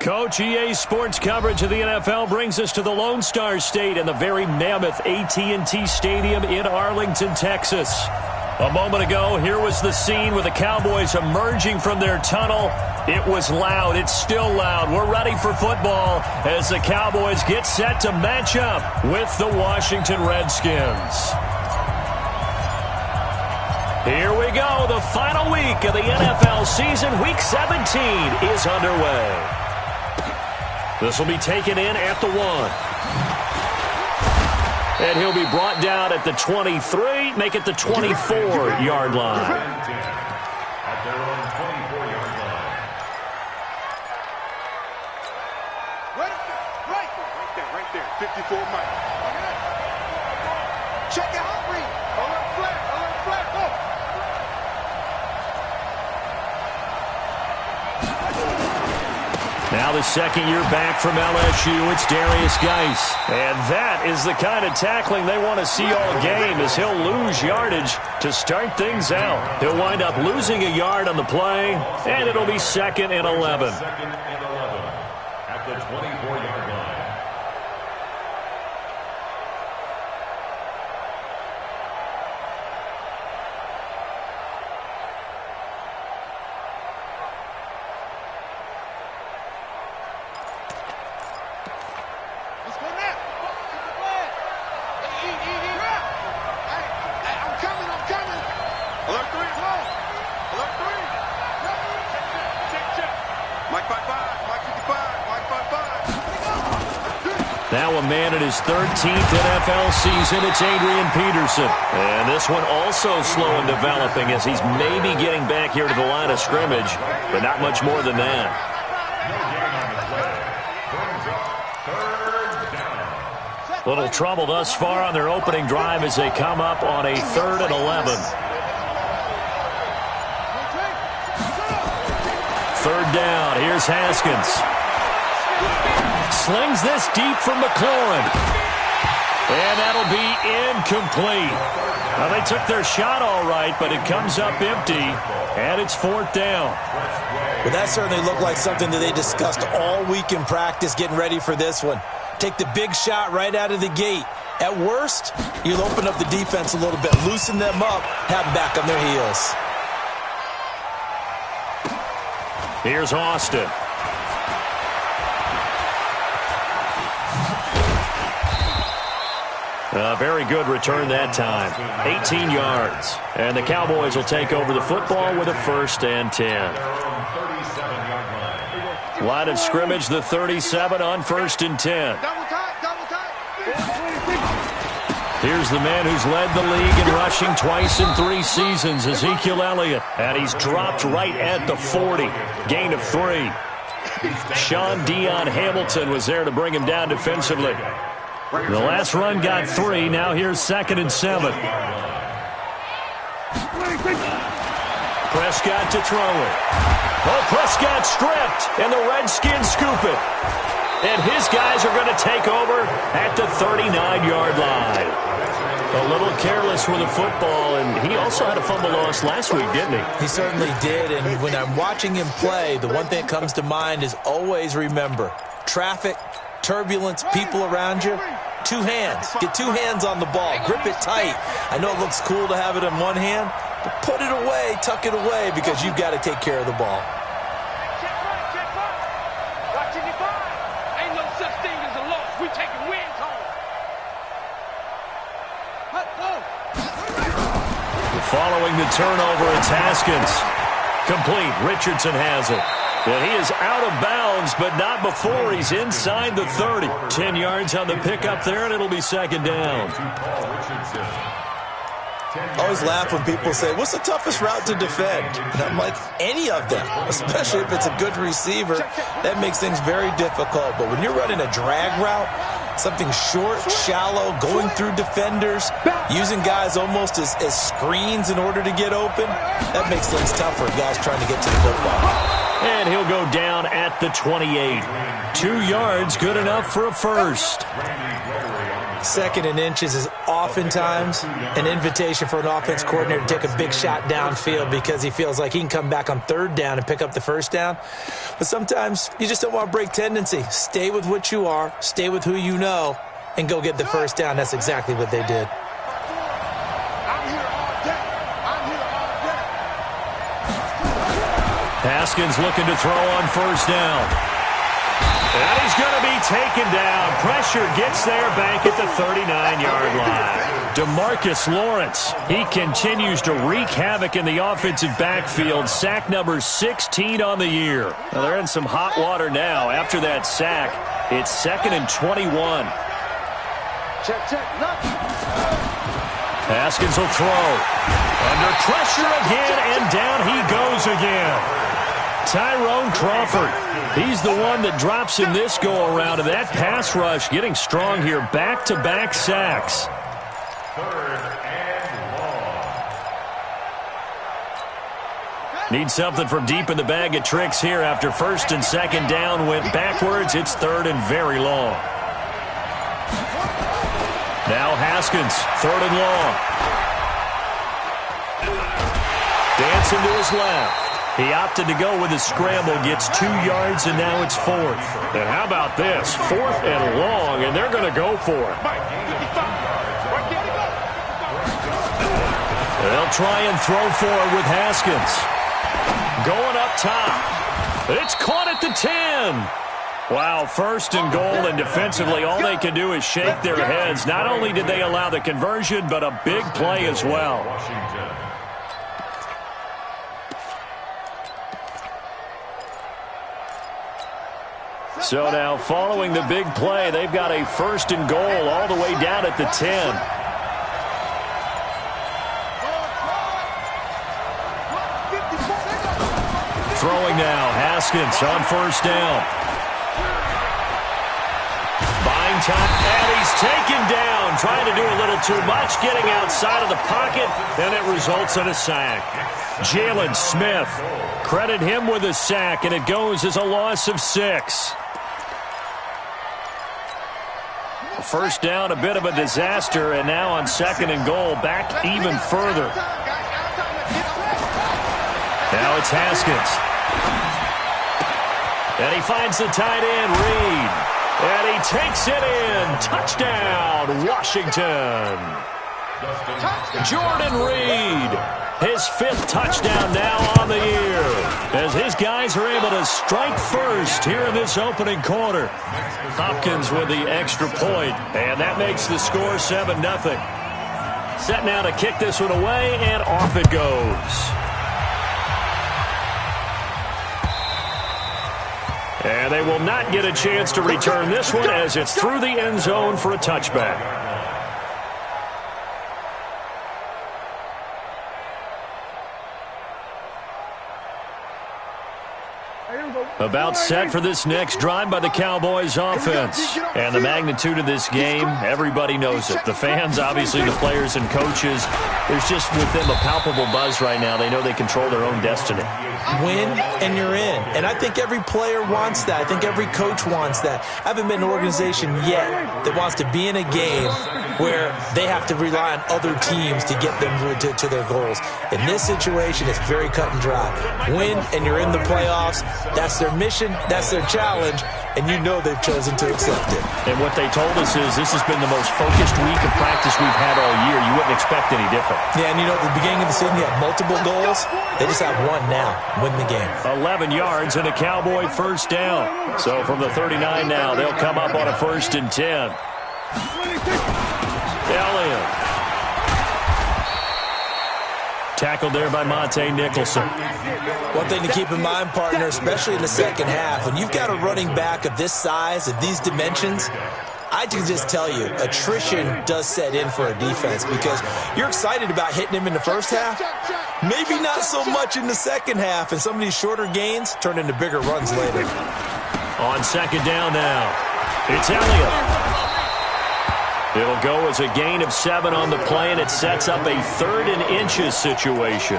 Coach, EA Sports coverage of the NFL brings us to the Lone Star State and the very mammoth AT&T Stadium in Arlington, Texas. A moment ago, here was the scene with the Cowboys emerging from their tunnel. It was loud. It's still loud. We're ready for football as the Cowboys get set to match up with the Washington Redskins. Here we go. The final week of the NFL season. Week 17 is underway. This will be taken in at the 1. And he'll be brought down at the 23, make it the 24-yard line. At their own 24-yard line. Right there. 54 Mike. Check it out, Reed. Alert flat, go. Now the second year back from LSU, it's Darius Geis. And that is the kind of tackling they want to see all game, as he'll lose yardage to start things out. He'll wind up losing a yard on the play, and it'll be 2nd and 11. Second and 11 at the 24-yard line. Now a man in his 13th NFL season, it's Adrian Peterson. And this one also slow in developing as he's maybe getting back here to the line of scrimmage, but not much more than that. Little trouble thus far on their opening drive as they come up on a 3rd and 11. 3rd down, here's Haskins. Slings this deep from McLaurin. And that'll be incomplete. Now, they took their shot all right, but it comes up empty, and it's 4th down. Well, that certainly looked like something that they discussed all week in practice, getting ready for this one. Take the big shot right out of the gate. At worst, you'll open up the defense a little bit, loosen them up, have them back on their heels. Here's Austin. A very good return that time. 18 yards. And the Cowboys will take over the football with a 1st and 10. Line of scrimmage, the 37 on 1st and 10. Here's the man who's led the league in rushing twice in 3 seasons, Ezekiel Elliott. And he's dropped right at the 40. Gain of 3. Sean Dion Hamilton was there to bring him down defensively. The last run got 3. Now here's 2nd and 7. Prescott to throw it. Oh, Prescott stripped, and the Redskins scoop it. And his guys are going to take over at the 39-yard line. A little careless with the football, and he also had a fumble loss last week, didn't he? He certainly did, and when I'm watching him play, the one thing that comes to mind is always remember, traffic, turbulence, people around you, 2 hands. Get 2 hands on the ball. Grip it tight. I know it looks cool to have it in one hand, but put it away, tuck it away, because you've got to take care of the ball. Ain't no such thing as a loss. We taking wins home. Following the turnover, it's Haskins. Complete. Richardson has it. And he is out of bounds, but not before he's inside the 30. 10 yards on the pickup there, and it'll be 2nd down. I always laugh when people say, what's the toughest route to defend? And I'm like, any of them, especially if it's a good receiver. That makes things very difficult. But when you're running a drag route, something short, shallow, going through defenders, using guys almost as screens in order to get open, that makes things tougher, guys trying to get to the football. And he'll go down at the 28. 2 yards, good enough for a first. Second and inches is oftentimes an invitation for an offense coordinator to take a big shot downfield because he feels like he can come back on third down and pick up the first down. But sometimes you just don't want to break tendency. Stay with what you are, stay with who you know, and go get the first down. That's exactly what they did. I'm here all day. I'm here all day. Haskins looking to throw on first down. And he's going to be taken down. Pressure gets there back at the 39-yard line. DeMarcus Lawrence, he continues to wreak havoc in the offensive backfield. Sack number 16 on the year. Well, they're in some hot water now. After that sack, it's 2nd and 21. Check, check. Nothing. Haskins will throw. Under pressure again, and down he goes again. Tyrone Crawford, he's the one that drops in this go-around, and that pass rush getting strong here. Back-to-back sacks. 3rd and long. Need something from deep in the bag of tricks here after 1st and 2nd down went backwards. It's 3rd and very long. Now Haskins, 3rd and long. Dancing to his left. He opted to go with his scramble, gets 2 yards, and now it's 4th. And how about this? 4th and long, and they're going to go for it. They'll try and throw for it with Haskins. Going up top. It's caught at the 10. Wow, 1st and goal, and defensively all they can do is shake their heads. Not only did they allow the conversion, but a big play as well. Washington. So now, following the big play, they've got a 1st and goal all the way down at the 10. Throwing now, Haskins on 1st down. Buying time, and he's taken down. Trying to do a little too much, getting outside of the pocket, and it results in a sack. Jalen Smith, credit him with a sack, and it goes as a loss of 6. First down, a bit of a disaster, and now on 2nd and goal, back even further. Now it's Haskins. And he finds the tight end, Reed. And he takes it in. Touchdown, Washington. Jordan Reed, his 5th touchdown now on the year, as his guys are able to strike first here in this opening quarter. Hopkins with the extra point, and that makes the score 7-0. Set now to kick this one away, and off it goes. And they will not get a chance to return this one as it's through the end zone for a touchback. About set for this next drive by the Cowboys offense. And the magnitude of this game, everybody knows it. The fans, obviously the players and coaches, there's just with them a palpable buzz right now. They know they control their own destiny. Win and you're in. And I think every player wants that. I think every coach wants that. I haven't been in an organization yet that wants to be in a game where they have to rely on other teams to get them to their goals. In this situation, it's very cut and dry. Win and you're in the playoffs. That's their mission. That's their challenge. And you know they've chosen to accept it. And what they told us is this has been the most focused week of practice we've had all year. You wouldn't expect any different. Yeah, and you know, at the beginning of the season, you have multiple goals. They just have one now. Win the game. 11 yards and a Cowboy first down. So from the 39 now, they'll come up on a 1st and 10. Elliott. Tackled there by Monte Nicholson. One thing to keep in mind, partner, especially in the second half, when you've got a running back of this size, of these dimensions, I can just tell you, attrition does set in for a defense because you're excited about hitting him in the first half. Maybe not so much in the second half, and some of these shorter gains turn into bigger runs later. On 2nd down now, it's Elliott. It'll go as a gain of 7 on the play, and it sets up a 3rd and inches situation.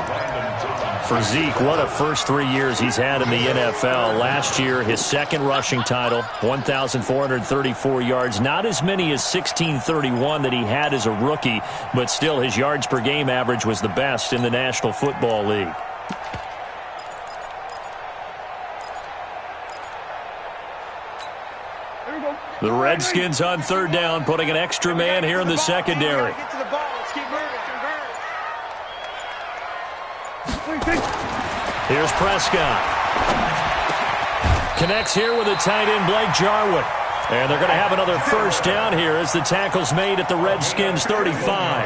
For Zeke, what a first 3 years he's had in the NFL. Last year, his second rushing title, 1,434 yards. Not as many as 1,631 that he had as a rookie, but still his yards per game average was the best in the National Football League. The Redskins on third down, putting an extra man here in the secondary. Here's Prescott. Connects here with a tight end, Blake Jarwin. And they're going to have another first down here as the tackle's made at the Redskins 35.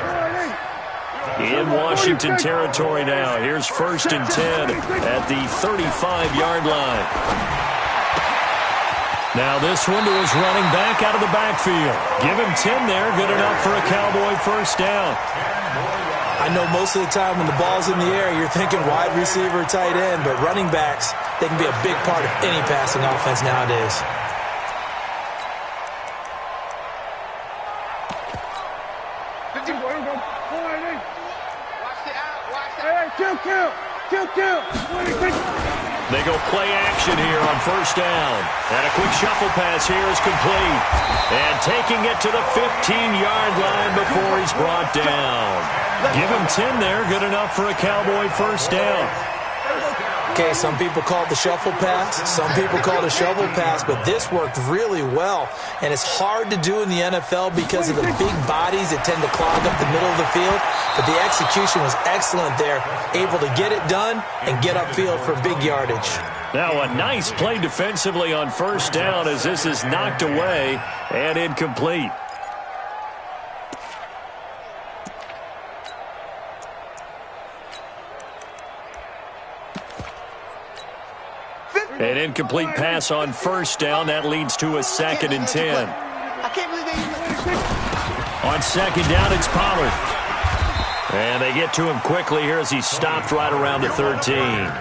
In Washington territory now. Here's 1st and 10 at the 35-yard line. Now this one to his running back out of the backfield. Give him 10 there. Good enough for a Cowboy first down. I know most of the time when the ball's in the air, you're thinking wide receiver, tight end, but running backs, they can be a big part of any passing offense nowadays. They go play action here on first down. And a quick shuffle pass here is complete. And taking it to the 15-yard line before he's brought down. Give him 10 there. Good enough for a Cowboy first down. Okay, some people call it the shuffle pass. Some people call it a shovel pass, but this worked really well. And it's hard to do in the NFL because of the big bodies that tend to clog up the middle of the field. But the execution was excellent there. Able to get it done and get upfield for big yardage. Now a nice play defensively on first down as this is knocked away and incomplete. An incomplete pass on first down. That leads to a 2nd and 10. On second down, it's Pollard. And they get to him quickly here as he's stopped right around the 13.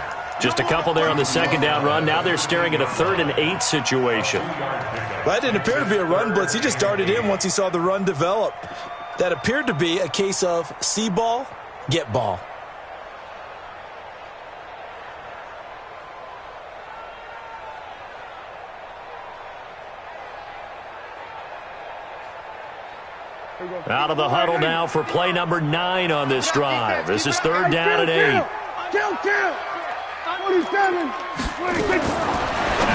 Just a couple there on the second down run. Now they're staring at a 3rd and 8 situation. That didn't appear to be a run blitz. He just darted in once he saw the run develop. That appeared to be a case of see ball, get ball. Out of the huddle now for play number 9 on this drive. This is 3rd down and 8. Out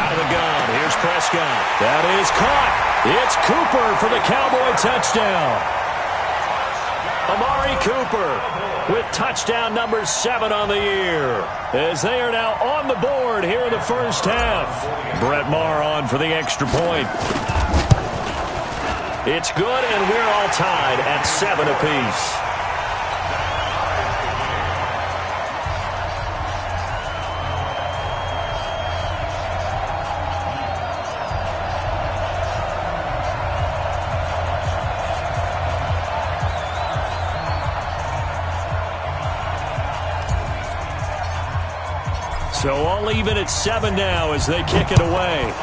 of the gun. Here's Prescott. That is caught. It's Cooper for the Cowboy touchdown. Amari Cooper with touchdown number 7 on the year, as they are now on the board here in the first half. Brett Maher on for the extra point. It's good, and we're all tied at 7 apiece. So all even at 7 now as they kick it away.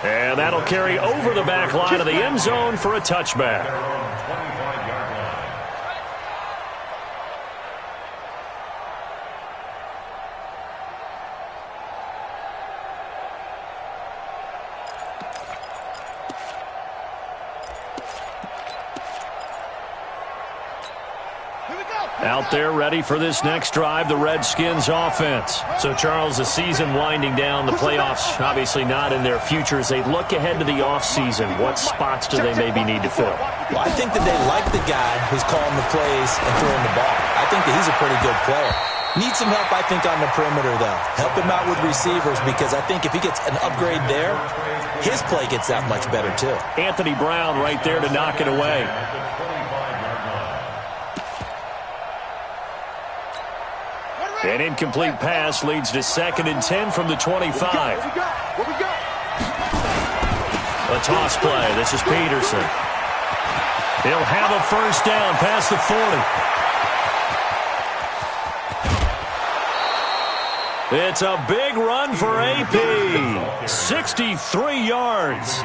And that'll carry over the back line of the end zone for a touchback. Out there ready for this next drive, the Redskins offense. So, Charles, the season winding down, the playoffs obviously not in their future. As they look ahead to the offseason, what spots do they maybe need to fill? Well, I think that they like the guy who's calling the plays and throwing the ball. I think that he's a pretty good player. Needs some help, I think, on the perimeter, though. Help him out with receivers, because I think if he gets an upgrade there, his play gets that much better, too. Anthony Brown right there to knock it away. An incomplete pass leads to 2nd and 10 from the 25. A toss play. This is Peterson. He'll have a first down past the 40. It's a big run for AP. 63 yards.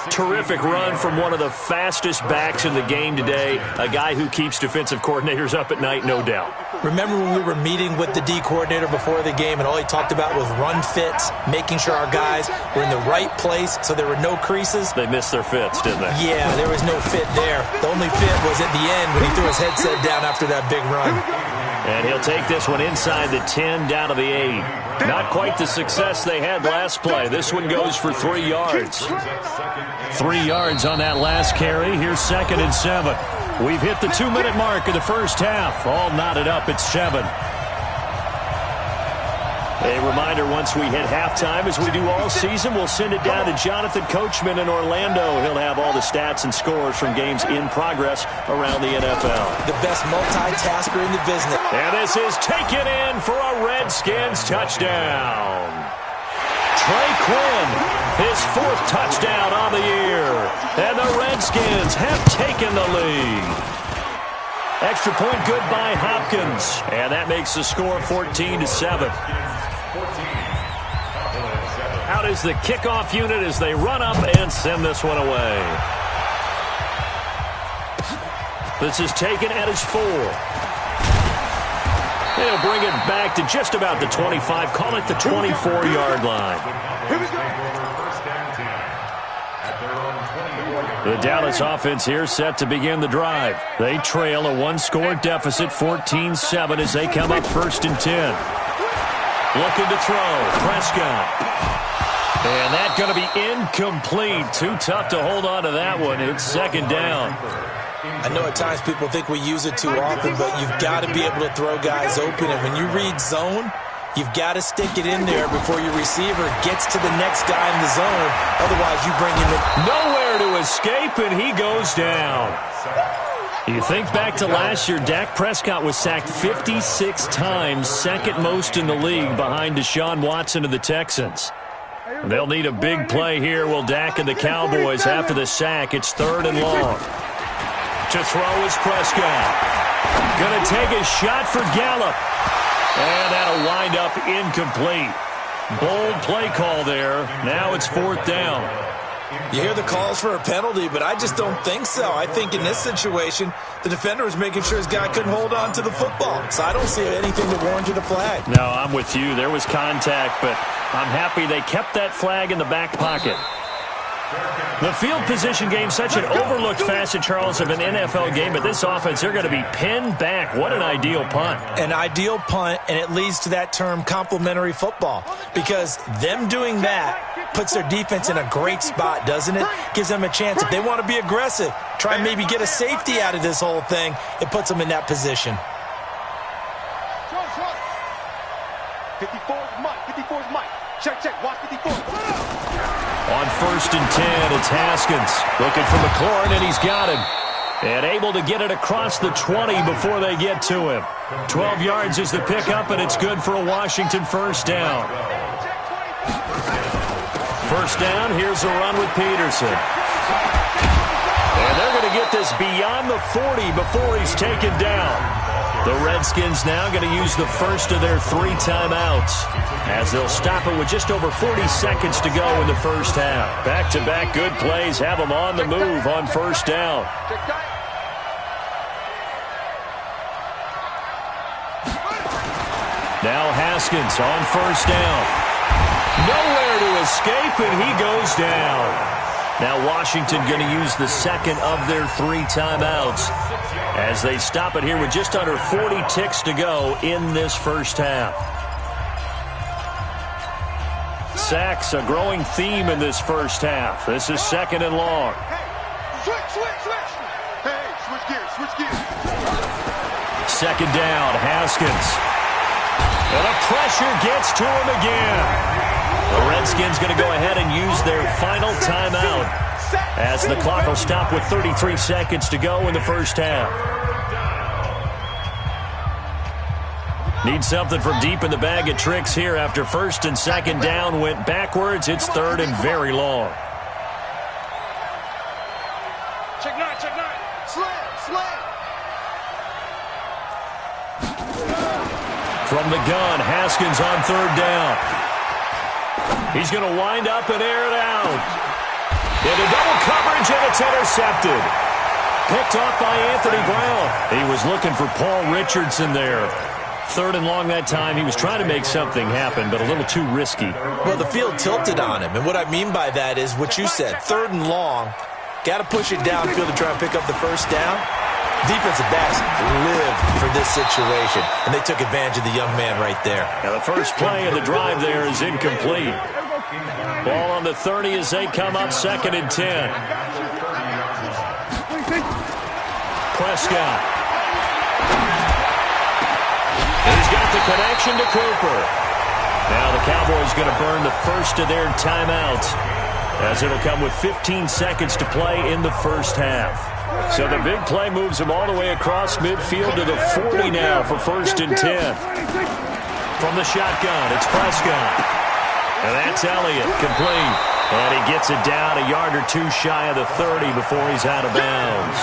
Terrific run from one of the fastest backs in the game today. A guy who keeps defensive coordinators up at night, no doubt. Remember when we were meeting with the D coordinator before the game and all he talked about was run fits, making sure our guys were in the right place so there were no creases? They missed their fits, didn't they? Yeah, there was no fit there. The only fit was at the end when he threw his headset down after that big run. And he'll take this one inside the 10 down to the 8. Not quite the success they had last play. This one goes for 3 yards. 3 yards on that last carry. Here's 2nd and 7. We've hit the 2-minute mark of the first half. All knotted up at 7. A reminder, once we hit halftime, as we do all season, we'll send it down to Jonathan Coachman in Orlando. He'll have all the stats and scores from games in progress around the NFL. The best multitasker in the business. And this is taken in for a Redskins touchdown. Trey Quinn, his 4th touchdown on the year. And the Redskins have taken the lead. Extra point good by Hopkins. And that makes the score 14-7. Out is the kickoff unit as they run up and send this one away. This is taken at his 4. They'll bring it back to just about the 25. Call it the 24-yard line. The Dallas offense here set to begin the drive. They trail a 1-score deficit, 14-7, as they come up 1st and 10. Looking to throw. Prescott. And that's going to be incomplete. Too tough to hold on to that one. It's 2nd down. I know at times people think we use it too often, but you've got to be able to throw guys open. And when you read zone, you've got to stick it in there before your receiver gets to the next guy in the zone. Otherwise, you bring him in. Nowhere to escape, and he goes down. You think back to last year, Dak Prescott was sacked 56 times, 2nd most in the league behind Deshaun Watson of the Texans. They'll need a big play here, will Dak and the Cowboys after the sack. It's 3rd and long. To throw is Prescott. Going to take a shot for Gallup. And that'll wind up incomplete. Bold play call there. Now it's 4th down. You hear the calls for a penalty, but I just don't think so. I think in this situation, the defender was making sure his guy couldn't hold on to the football. So I don't see anything that warranted a flag. No, I'm with you. There was contact, but I'm happy they kept that flag in the back pocket. The field position game, such an overlooked facet, Charles, of an NFL game, but this offense, they're going to be pinned back. What an ideal punt. An ideal punt, and it leads to that term complementary football, because them doing that puts their defense in a great spot, doesn't it? Gives them a chance. If they want to be aggressive, try and maybe get a safety out of this whole thing, it puts them in that position. 54 is Mike. 54 is Mike. Check, check. Watch 54. On 1st and 10, it's Haskins looking for McLaurin, and he's got him. And able to get it across the 20 before they get to him. 12 yards is the pickup, and it's good for a Washington 1st down. 1st down, here's a run with Peterson. And they're going to get this beyond the 40 before he's taken down. The Redskins now going to use the first of their 3 timeouts as they'll stop it with just over 40 seconds to go in the first half. Back-to-back good plays have them on the move on 1st down. Now Haskins on 1st down. Nowhere to escape, and he goes down. Now Washington going to use the 2nd of their 3 timeouts as they stop it here with just under 40 ticks to go in this first half. Sacks, a growing theme in this first half. This is 2nd and long. Switch, switch, switch. Hey, switch gears, switch gears. 2nd down, Haskins. And the pressure gets to him again. The Redskins going to go ahead and use their final timeout as the clock will stop with 33 seconds to go in the first half. Need something from deep in the bag of tricks here after 1st and 2nd down went backwards. It's 3rd and very long. Check 9, check 9. Slam, slam. From the gun, Haskins on third down. He's going to wind up and air it out. Into double coverage, and it's intercepted. Picked off by Anthony Brown. He was looking for Paul Richardson there. Third and long that time. He was trying to make something happen, but a little too risky. Well, the field tilted on him, and what I mean by that is what you said, third and long. Got to push it downfield to try and pick up the first down. Defensive backs lived for this situation, and they took advantage of the young man right there. Now the first play of the drive there is incomplete. Ball on the 30 as they come up, 2nd and 10. Prescott. He's got the connection to Cooper. Now the Cowboys going to burn the first of their timeouts, as it'll come with 15 seconds to play in the first half. So the big play moves them all the way across midfield to the 40 now for 1st and 10. From the shotgun, it's Prescott. And that's Elliott, complete. And he gets it down a yard or two shy of the 30 before he's out of bounds.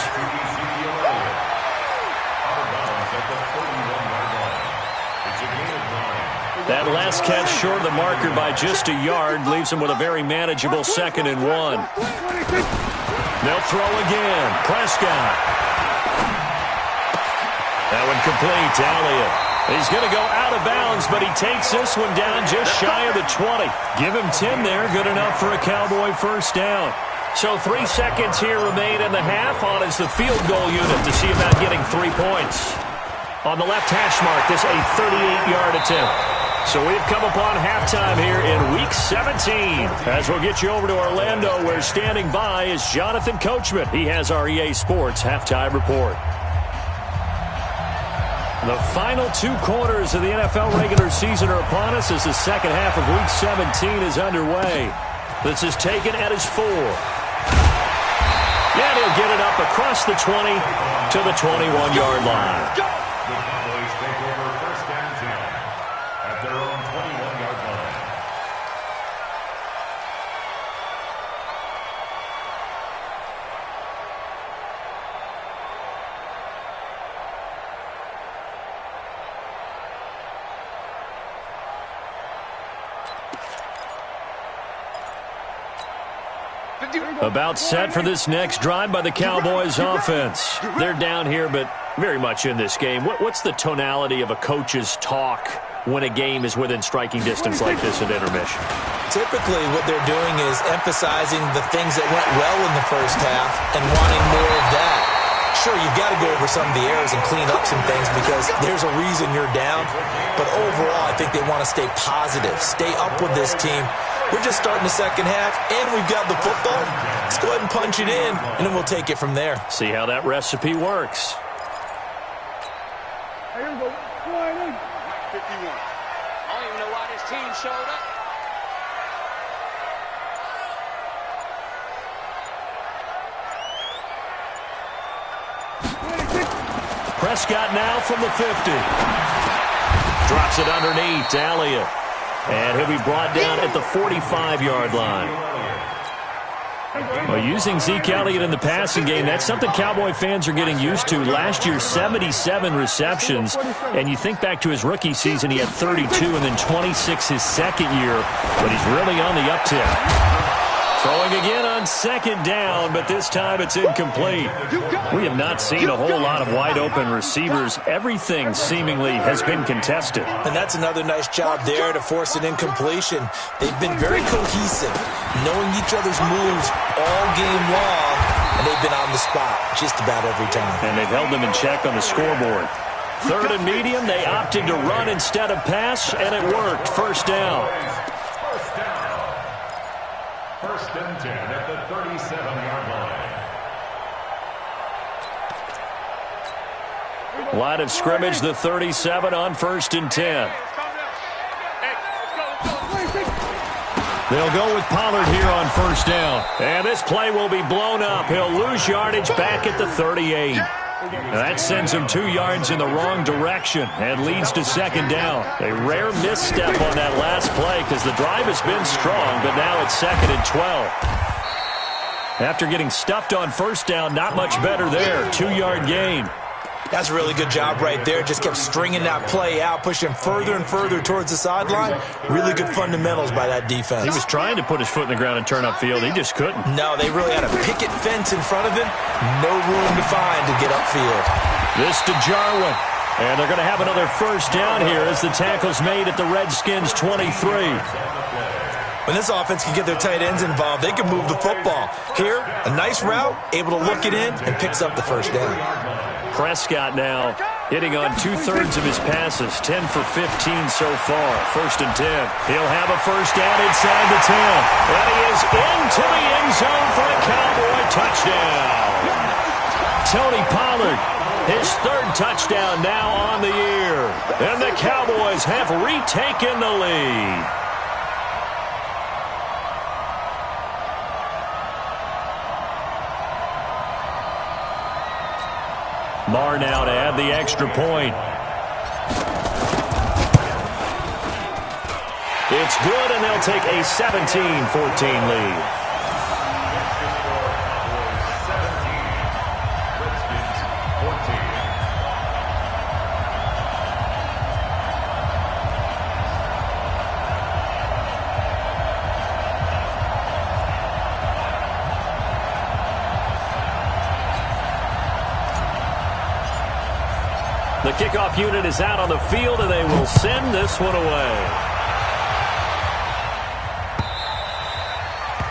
That last catch short of the marker by just a yard leaves him with a very manageable 2nd and 1. They'll throw again. Prescott. That one complete to Elliott. He's going to go out of bounds, but he takes this one down just shy of the 20. Give him 10 there. Good enough for a Cowboy first down. So 3 seconds here remain in the half on as the field goal unit to see about getting 3 points. On the left hash mark, this a 38-yard attempt. So we've come upon halftime here in Week 17. As we'll get you over to Orlando, where standing by is Jonathan Coachman. He has our EA Sports halftime report. The final 2 quarters of the NFL regular season are upon us as the second half of Week 17 is underway. This is taken at his 4. Yeah, he'll get it up across the 20 to the 21-yard line. About set for this next drive by the Cowboys offense. They're down here, but very much in this game. What's the tonality of a coach's talk when a game is within striking distance like this at intermission? Typically, what they're doing is emphasizing the things that went well in the first half and wanting more of that. Sure, you've got to go over some of the errors and clean up some things because there's a reason you're down. But overall, I think they want to stay positive, stay up with this team. We're just starting the second half, and we've got the football. Let's go ahead and punch it in, and then we'll take it from there. See how that recipe works. Here we go. 51. I don't even know why this team showed up. Prescott now from the 50. Drops it underneath to Elliott. And he'll be brought down at the 45-yard line. Well, using Zeke Elliott in the passing game, that's something Cowboy fans are getting used to. Last year, 77 receptions. And you think back to his rookie season, he had 32 and then 26 his second year. But he's really on the uptick. Throwing again on second down, but this time it's incomplete. We have not seen a whole lot of wide-open receivers. Everything seemingly has been contested. And that's another nice job there to force an incompletion. They've been very cohesive, knowing each other's moves all game long, and they've been on the spot just about every time. And they've held them in check on the scoreboard. Third and medium, they opted to run instead of pass, and it worked. First down. First and 10 at the 37-yard line. Line of scrimmage, the 37 on 1st and 10. They'll go with Pollard here on first down. And this play will be blown up. He'll lose yardage back at the 38. That sends him 2 yards in the wrong direction and leads to second down. A rare misstep on that last play because the drive has been strong, but now it's 2nd and 12. After getting stuffed on first down, not much better there. 2-yard gain. That's a really good job right there. Just kept stringing that play out, pushing further and further towards the sideline. Really good fundamentals by that defense. He was trying to put his foot in the ground and turn upfield. He just couldn't. No, they really had a picket fence in front of him. No room to find to get upfield. This to Jarwin. And they're going to have another first down here as the tackle's made at the Redskins' 23. When this offense can get their tight ends involved, they can move the football. Here, a nice route, able to look it in, and picks up the first down. Prescott now hitting on 2/3 of his passes, 10 for 15 so far. 1st and 10. He'll have a first down inside the 10. And he is into the end zone for a Cowboy touchdown. Tony Pollard, his 3rd touchdown now on the year. And the Cowboys have retaken the lead. Marr now to add the extra point. It's good, and they'll take a 17-14 lead. The kickoff unit is out on the field, and they will send this one away.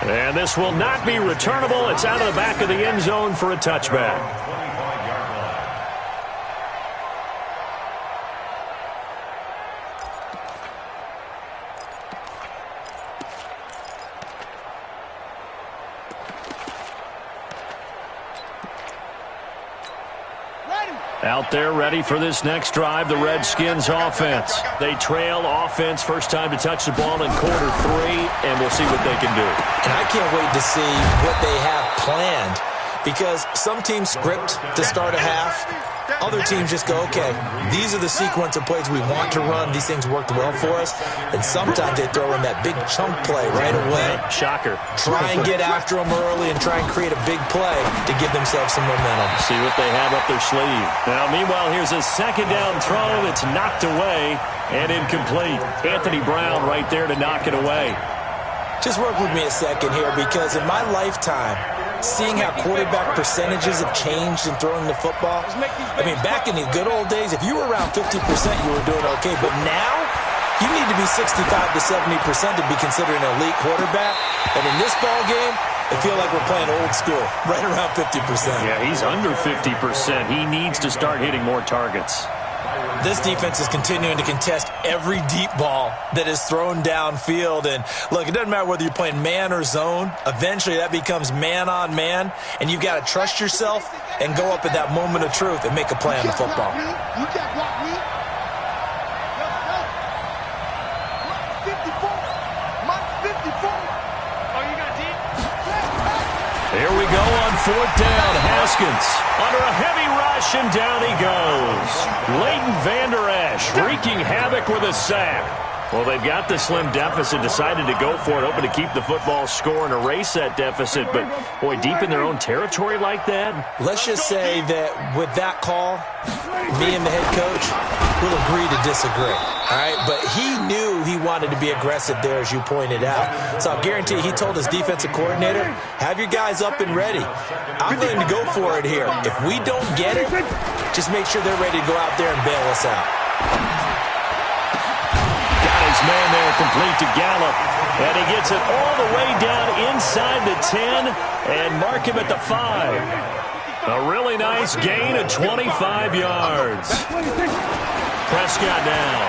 And this will not be returnable. It's out of the back of the end zone for a touchback. Out there ready for this next drive, the Redskins offense. They trail offense, first time to touch the ball in quarter 3, and we'll see what they can do. And I can't wait to see what they have planned, because some teams script to start a half. Other teams just go, okay, these are the sequence of plays we want to run. These things worked well for us. And sometimes they throw in that big chunk play right away. Shocker. Try and get after them early and try and create a big play to give themselves some momentum. See what they have up their sleeve. Now, meanwhile, here's a 2nd down throw that's knocked away and incomplete. Anthony Brown right there to knock it away. Just work with me a second here, because in my lifetime, seeing how quarterback percentages have changed in throwing the football. I mean, back in the good old days, if you were around 50%, you were doing okay. But now, you need to be 65 to 70% to be considered an elite quarterback. And in this ball game, I feel like we're playing old school, right around 50%. Yeah, he's under 50%. He needs to start hitting more targets. This defense is continuing to contest every deep ball that is thrown downfield. And, look, it doesn't matter whether you're playing man or zone. Eventually, that becomes man-on-man, and you've got to trust yourself and go up at that moment of truth and make a play on the football. You can't block me. 54. Mike 54. Oh, you got deep? Here we go on 4th down. Haskins under a heavy rush, and down he goes. Leighton Vander Esch wreaking havoc with a sack. Well, they've got the slim deficit, decided to go for it, hoping to keep the football score and erase that deficit. But, boy, deep in their own territory like that. Let's just say that with that call, me and the head coach will agree to disagree. All right, but he knew he wanted to be aggressive there, as you pointed out. So I'll guarantee he told his defensive coordinator, have your guys up and ready. I'm willing to go for it here. If we don't get it, just make sure they're ready to go out there and bail us out. Got his man there, complete to Gallup. And he gets it all the way down inside the 10 and mark him at the 5. A really nice gain of 25 yards. Prescott now.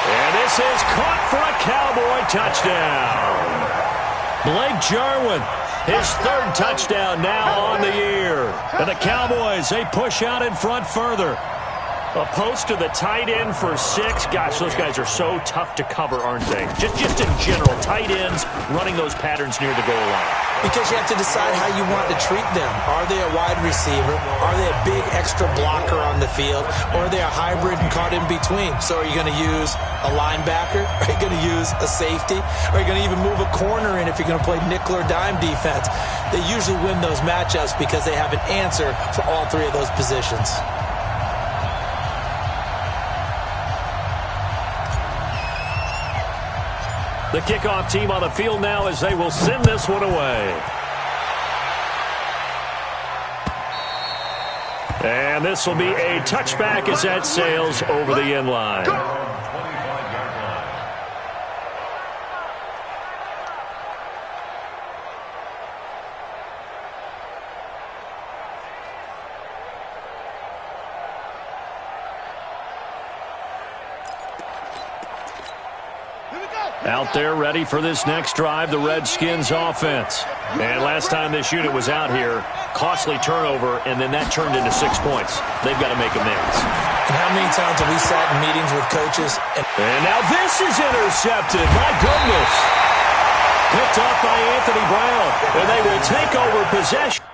And this is caught for a Cowboy touchdown. Blake Jarwin, his 3rd touchdown now on the year. And the Cowboys, they push out in front further. A post to the tight end for 6. Gosh, those guys are so tough to cover, aren't they? Just in general, tight ends running those patterns near the goal line. Because you have to decide how you want to treat them. Are they a wide receiver? Are they a big extra blocker on the field? Or are they a hybrid and caught in between? So are you going to use a linebacker? Are you going to use a safety? Are you going to even move a corner in if you're going to play nickel or dime defense? They usually win those matchups because they have an answer for all 3 of those positions. The kickoff team on the field now as they will send this one away. And this will be a touchback as that sails over the end line. Out there ready for this next drive, the Redskins offense. And last time this unit was out here, costly turnover, and then that turned into 6 points. They've got to make amends. And how many times have we sat in meetings with coaches? And now this is intercepted. My goodness. Picked off by Anthony Brown. And they will take over possession.